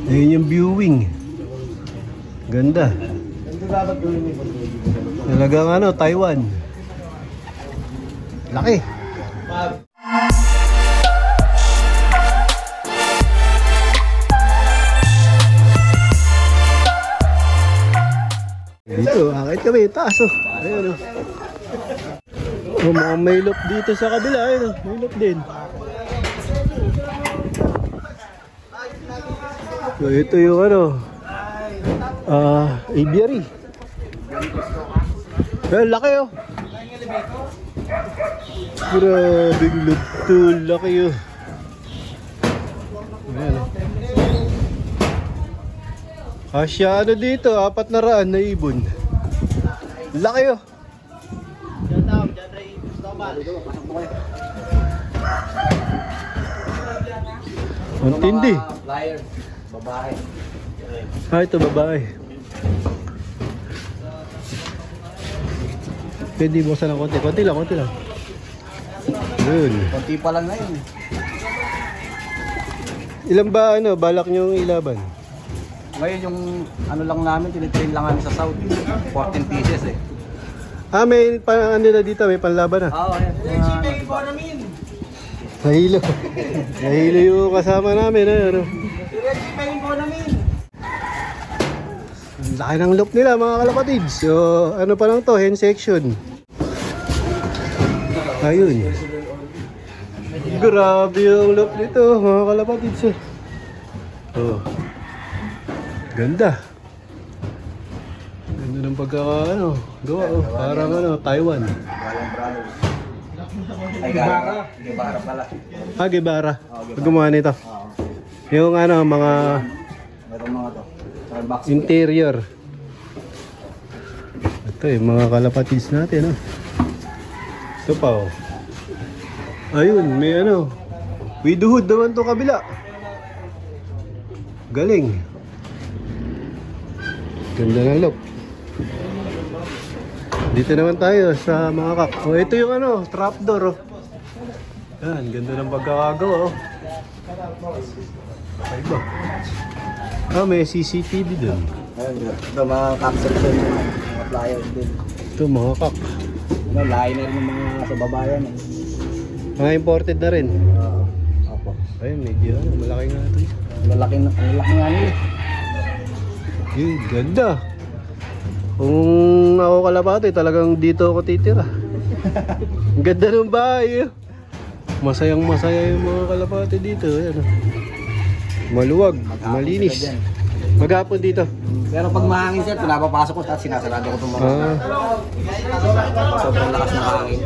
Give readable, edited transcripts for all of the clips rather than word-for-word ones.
Ayun yung viewing. Ganda. Talagang ano, Taiwan. Laki. Dito, akit kami, taas oh. Ayun oh. Oh, mukhang may loop dito sa kabila. Ayun oh, may loop din. So, ito yung ano, aviary. Laki oh. Grabing loop to, laki oh. Ayan oh. Asya ano dito, 400 na ibon. Laki oh. Ang tindi. Babae. Ah, ito babae. Pwede mo sana konti. Konti lang, konti lang. Yun. Konti pa lang na yun. Ilan ba ano, balak nyong ilaban? Ngayon yung ano lang namin, tinitrain lang namin sa South. 14 pieces eh. Ah, may ano na dito, may panlaban na. Oo, ayan. Nahilo. Nahilo yung kasama namin. Ano? Laki ng loop nila mga kalapatids. So, ano pa lang to, hen section. Ayun. Grabe yung loop nito mga kalapatids. Oh. Ganda. Ganda ng pagkaka gawa oh. Parang ano, Taiwan. Ay, Guevara. Guevara pala. Ah, Guevara. Gumawa nito. Yung ano, mga Meron mga to. interior. Ito yung mga kalapatids natin oh. Ito pa oh. Ayun, may ano, widowhood naman to kabila. Galing. Ganda ng look. Dito naman tayo sa mga kak. Oh, ito yung ano, trapdoor oh. Yan, ganda ng pagkakagawa oh. Ay ba? Ah, may CCTV dun. Ayun, ito mga capsule din, mga flyers din. Ito mga kak. Ano, liner ng mga sa babayan eh. Mga imported na rin. Opo. Ayun, medyo ano, malaki nga ito. Malaki nga nila. Yun, ganda. Kung ako kalapati, talagang dito ako titira. Ang ganda ng bahay. Masayang masaya yung mga kalapati dito. Ayan. Maluwag, malinis. Maghapon dito. Pero pag mahangin sir, pinapapasok ko at sinasarado ko itong mga sobrang lakas ng hangin.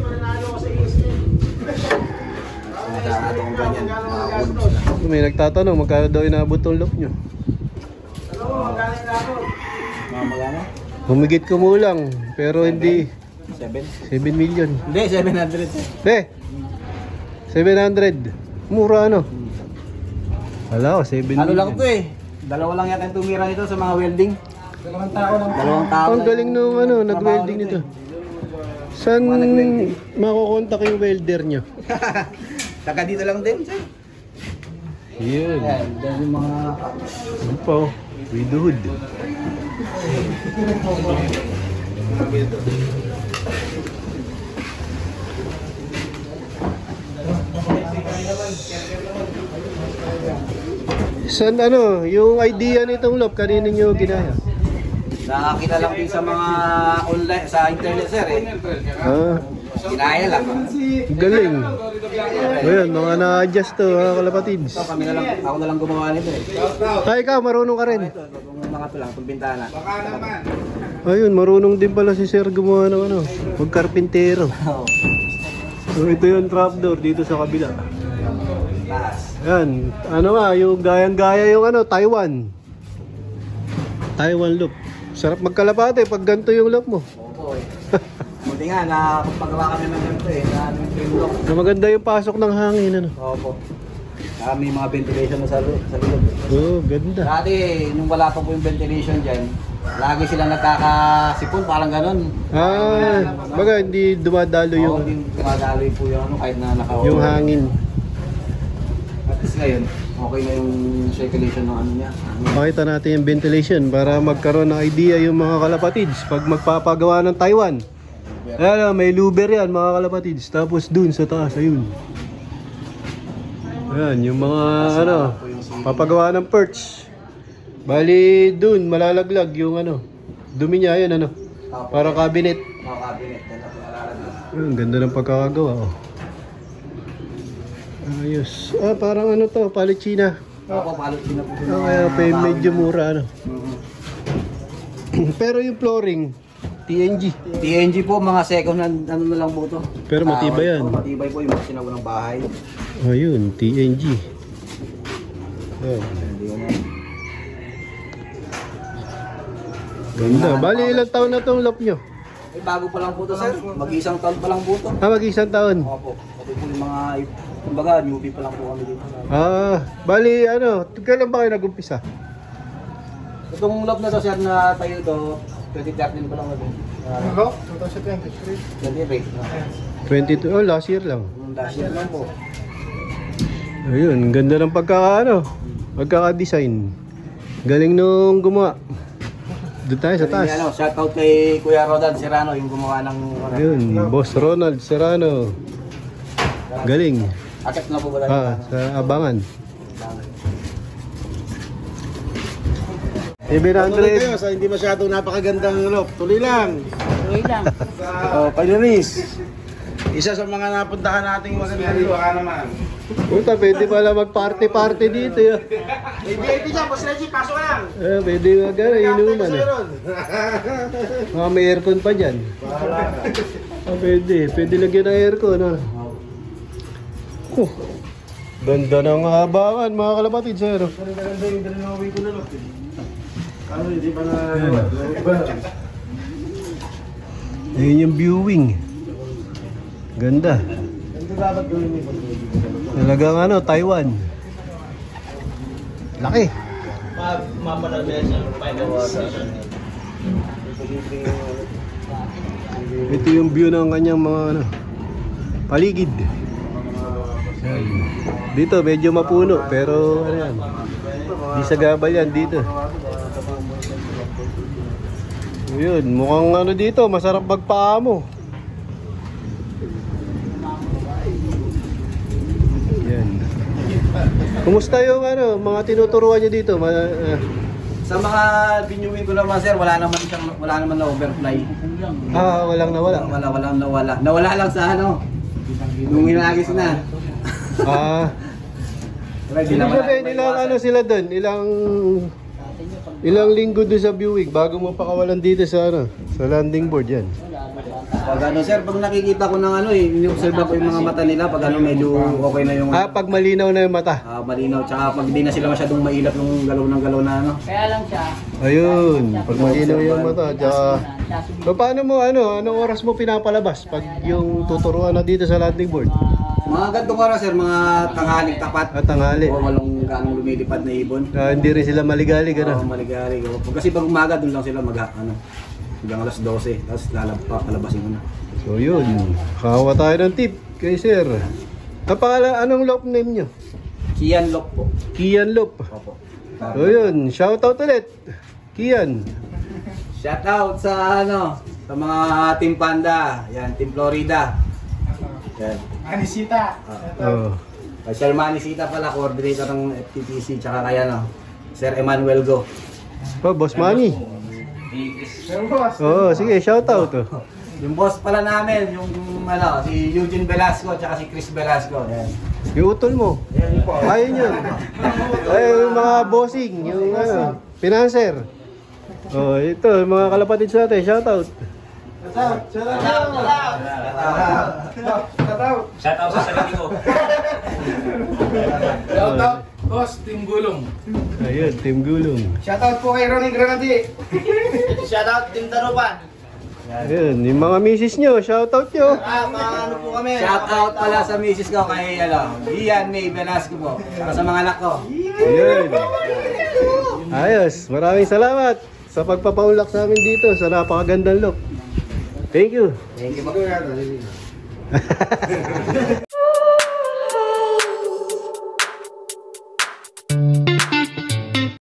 Sinasarado kong ganyan, makakulog sila. May nagtatanong, magkano daw inabot tong loop nyo? Mga magana? Humigit kumulang, pero hindi 7? 7 million. Hindi, 700 sir. 700. Mura ano? Wala ko, 7 million. Ano lang to eh. Dalawa lang yata yung tumira nito sa mga welding. Dalawang tao. Ang galing nung ano, nag-welding nito. Saan makukontak yung welder nyo? Saka dito lang din sir. Yun. Ayan, dahil yung mga... Ano pa oh? Widowhood. Saan ano, yung idea nitong loop, kanino nyo ginaya? Nakakita lang din sa mga online, sa internet sir eh. Ah, Ginaya lang. galing. Ayan, mga na-adjust to, mga kalapatids. So kami na lang, ako na lang gumawa nito eh. Ay, ikaw, marunong ka rin. Ito, itong mga to lang, itong bintana. Ayun, marunong din pala si Sir gumawa ng ano, magkarpintero. Oo. So, ito yung trapdoor dito sa kabila. Taas. Ayan, ano nga, yung gayang-gaya yung ano, Taiwan. Taiwan loop. Sarap magkalapate pag ganito yung loop mo. Opo eh. Buti nga, nakapagawa kami ng ganito eh, na trim lock. Na maganda yung pasok ng hangin, ano. Opo. May mga ventilation na sa likod. Oh, ganda. Dati, nung wala pa po yung ventilation dyan, lagi silang nagkakasipon, parang ganun. Ah, baga hindi dumadalo yung Hindi dumadaloy po yung ano, kahit na naka yung hangin. At least ngayon, okay na yung circulation ng ano niya. Pakita natin yung ventilation para magkaroon ng idea yung mga kalapatids pag magpapagawa ng Taiwan. Ayan, may louver yan mga kalapatids. Tapos dun sa taas, ayun. Ayan, yung mga ano, papagawa ng perch. Bali dun, malalaglag yung ano, dumi niya, yun ano. Para cabinet. Mga cabinet, nalalagay. Ang ganda ng pagkakagawa, oh. Ayos. Ah, parang ano to, palichina. Ako, palot din na po. Kaya pa yung medyo mura, ano. Pero yung flooring, TNG. TNG po, mga second hand, ano na lang po to. Pero matibay yan. Matibay po yung mga sinaunang bahay. Ayun, TNG. Ayan. Hindi ko na. Ganda. Bali, ilang taon na tong lock nyo? Eh, bago pa lang po to, sir. Mag-isang taon pa lang po to. Ah, mag-isang taon. Opo. Kasi po yung mga, kumbaga, newbie pa lang po kami dito. Ah, bali, ano, kailan ba kayo nag-umpisa? Itong loob na to, sir, na tayo to, 2013 pa lang natin. Ako? 2023. 23. 22, oh, last year lang. Last year lang po. Ayun, ganda ng pagkaka-design. Galing nung gumawa. Doon tayo sa taas. Ano, shout out kay Kuya Rodan Serrano, yung gumawa ng... Ayun, Boss Ronald Serrano. Galing. Akit na po ba tayo? Ah, sa Abangan. 700. Sa hindi masyadong napakagandang loop. Tuloy lang. Tuloy lang. Oh, Pailaris. Isa sa mga napuntahan nating magandang loop. Baka naman. Puta, pwede pala mag-party-party dito. Yun. May VIP dyan, Boss Reggie, pasok ka lang. Eh, pwede mag-ano, inuman eh. Mga may aircon pa dyan. Ah, pwede. Pwede lagyan ng aircon, ha? Oh, ganda ng habangan, mga kalapatid, sir. Ganda yung dalawang ko na loop. Ano, hindi pa na... Ayun yung viewing. Ganda. Ito dapat gawin mo. Talagang ano, Taiwan. Laki. Ito yung view ng kanyang mga ano, paligid. Yan. Dito medyo mapuno pero ano yan. Di sa gabal yan dito. Yun, mukhang ano dito, masarap magpaamo. Yan. Kumusta yung ano, mga tinuturuan niyo dito? Sa mga binyuin ko naman, sir, wala naman na overfly. Walang nawala. Walang nawala. Nawala lang sa ano, nung hinagis na. Ibig sabihin, ilang ano sila doon? Ilang linggo doon sa viewing bago mo pakawalan dito sa ano, sa landing board yan. Pag ano, sir, pag nakikita ko ng ano ini-observe ko yung mga mata nila pag ano medyo okay na yung Pag malinaw na yung mata. malinaw, tsaka pag di na sila masyadong mailap nung galaw ng galaw na ano. Kaya lang siya. Ayun, pag malinaw yung mata, tsaka... So, paano mo ano, anong oras mo pinapalabas pag yung tuturuan na dito sa landing board? Mga gantong oras, sir, mga tanghaling tapat. At tanghali. O walang ganong lumilipad na ibon. Hindi rin sila maligalig, Oo, ano? maligalig. Kasi pag umaga, doon lang sila ano, hanggang alas 12, tapos palabasin ko na. So, yun. Kawa tayo ng tip kay sir. Anong loop name nyo? Kian Lock po. Kian Loop. Opo. So, yun. Shoutout ulit. Kian. Shout out sa ano, sa mga Team Panda, yan, Team Florida. Yan. Anisita. Oh. Kay Sir Manny Sita pala, coordinator ng FTPC, tsaka kaya no, Sir Emmanuel Go. Boss Manny. Pero boss. Oh, sige, shoutout. Oh. Yung boss pala namin, yung ano, si Eugene Velasco, tsaka si Chris Velasco. Yan. Yung utol mo. Yan po. Ayun yun. Ay, yung mga bossing, yung ano, financer. Oh, ito, yung mga kalapatid sa atin, shoutout. Shout out. Shout out sa sarili ko. Shout out, boss, Team Gulong. Ayun, Team Gulong. Shout out po kay Ronnie Granadi. Shout out Team Taruban. Ayun, yung mga misis nyo, shoutout nyo. Mga ano po kami. Shout out pala sa misis ko kay ano, Ian May Velasco po. Saka sa mga anak ko. Ayun. Ayos, maraming salamat sa pagpapaulak sa amin dito sa napakagandang look. Thank you. Thank you po.